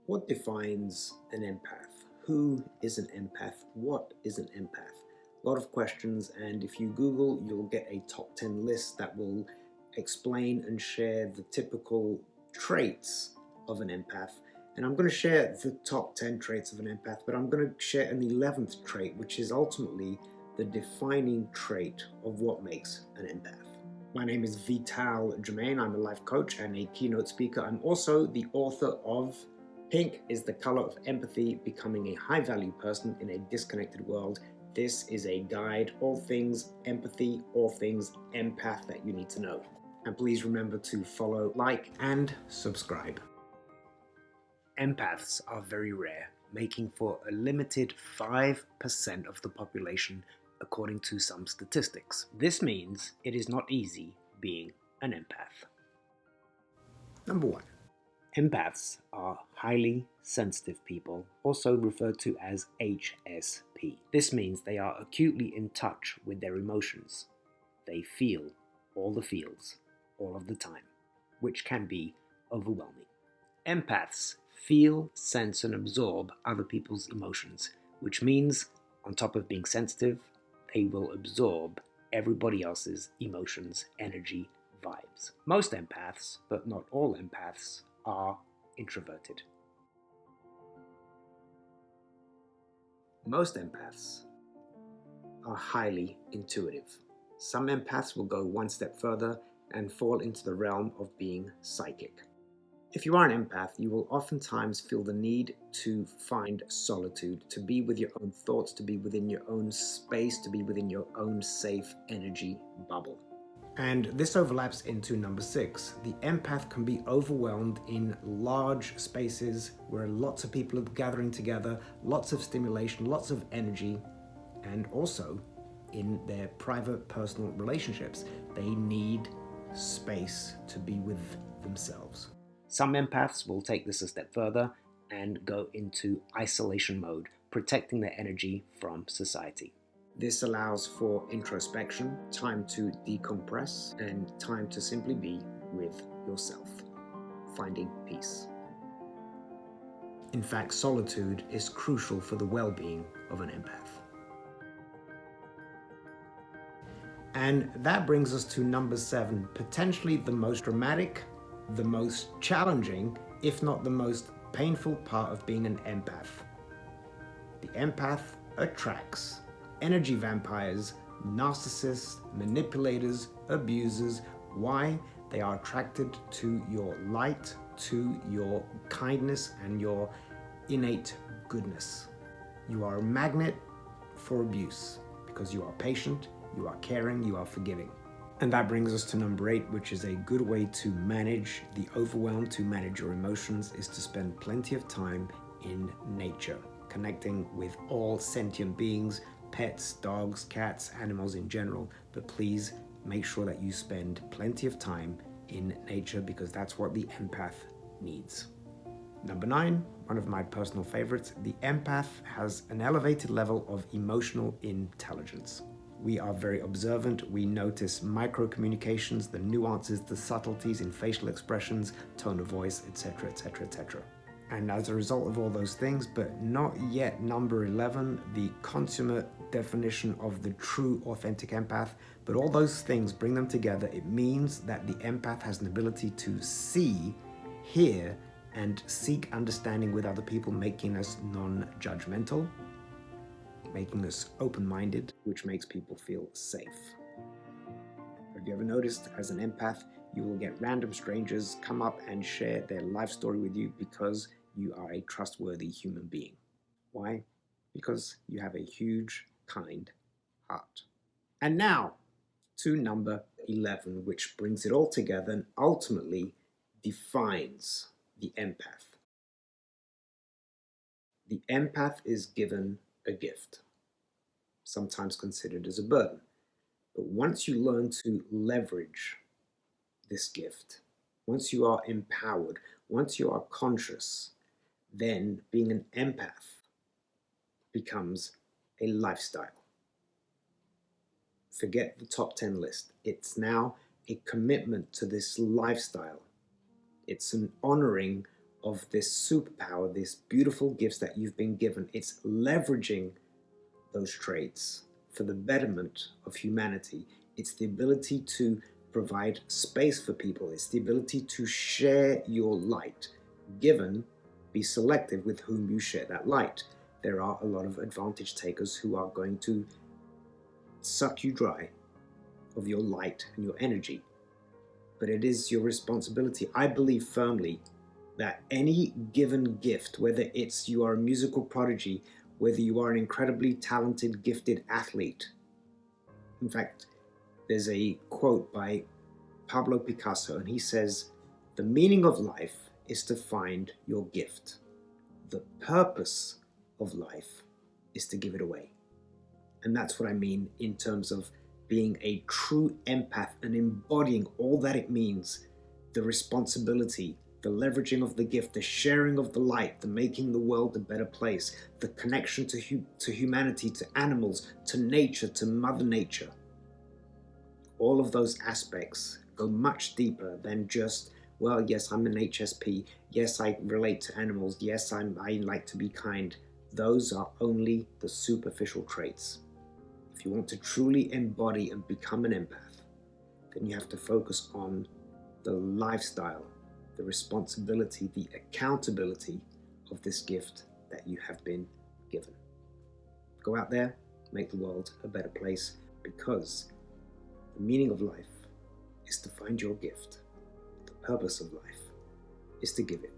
What defines an empath? Who is an empath? What is an empath? A lot of questions, and if you Google, you'll get a top 10 list that will explain and share the typical traits of an empath. And I'm going to share the top 10 traits of an empath, but I'm going to share an 11th trait, which is ultimately the defining trait of what makes an empath. My name is Vital Germain. I'm a life coach and a keynote speaker. I'm also the author of Pink is the Color of Empathy, Becoming a High-Value Person in a Disconnected World. This is a guide, all things empathy, all things empath that you need to know. And please remember to follow, like, and subscribe. Empaths are very rare, making for a limited 5% of the population, according to some statistics. This means it is not easy being an empath. Number 1. Empaths are highly sensitive people, also referred to as HSP. This means they are acutely in touch with their emotions. They feel all the feels, all of the time, which can be overwhelming. Empaths feel, sense, and absorb other people's emotions, which means, on top of being sensitive, they will absorb everybody else's emotions, energy, vibes. Most empaths, but not all empaths, are introverted. Most empaths are highly intuitive. Some empaths will go one step further and fall into the realm of being psychic. If you are an empath, you will oftentimes feel the need to find solitude, to be with your own thoughts, to be within your own space, to be within your own safe energy bubble. And this overlaps into number 6. The empath can be overwhelmed in large spaces where lots of people are gathering together, lots of stimulation, lots of energy, and also in their private personal relationships. They need space to be with themselves. Some empaths will take this a step further and go into isolation mode, protecting their energy from society. This allows for introspection, time to decompress, and time to simply be with yourself, finding peace. In fact, solitude is crucial for the well-being of an empath. And that brings us to number 7, potentially the most dramatic, the most challenging, if not the most painful part of being an empath. The empath attracts energy vampires, narcissists, manipulators, abusers. Why? They are attracted to your light, to your kindness, and your innate goodness. You are a magnet for abuse because you are patient, you are caring, you are forgiving. And that brings us to number 8, which is a good way to manage the overwhelm, to manage your emotions, is to spend plenty of time in nature, connecting with all sentient beings, pets, dogs, cats, animals in general, but please make sure that you spend plenty of time in nature because that's what the empath needs. Number 9, one of my personal favorites, the empath has an elevated level of emotional intelligence. We are very observant. We notice micro-communications, the nuances, the subtleties in facial expressions, tone of voice, etc., etc., etc. And as a result of all those things, but not yet number 11, the consummate definition of the true authentic empath, but all those things, bring them together, it means that the empath has an ability to see, hear, and seek understanding with other people, making us non-judgmental, making us open-minded, which makes people feel safe. Have you ever noticed, as an empath, you will get random strangers come up and share their life story with you because you are a trustworthy human being. Why? Because you have a huge, kind heart. And now to number 11, which brings it all together and ultimately defines the empath. The empath is given a gift, sometimes considered as a burden. But once you learn to leverage this gift, once you are empowered, once you are conscious, then being an empath becomes a lifestyle. Forget the top 10 list. It's now a commitment to this lifestyle. It's an honoring of this superpower, this beautiful gifts that you've been given. It's leveraging those traits for the betterment of humanity. It's the ability to provide space for people. It's the ability to share your light. Given, be selective with whom you share that light. There are a lot of advantage takers who are going to suck you dry of your light and your energy. But it is your responsibility. I believe firmly that any given gift, whether it's you are a musical prodigy, whether you are an incredibly talented, gifted athlete. In fact, there's a quote by Pablo Picasso, and he says, "The meaning of life is to find your gift. The purpose of life is to give it away." And that's what I mean in terms of being a true empath and embodying all that it means, the responsibility, the leveraging of the gift, the sharing of the light, the making the world a better place, the connection to humanity, to animals, to nature, to Mother Nature. All of those aspects go much deeper than just, well, yes, I'm an HSP. Yes, I relate to animals. Yes, I like to be kind. Those are only the superficial traits. If you want to truly embody and become an empath, then you have to focus on the lifestyle, the responsibility, the accountability of this gift that you have been given. Go out there, make the world a better place, because the meaning of life is to find your gift. The purpose of life is to give it.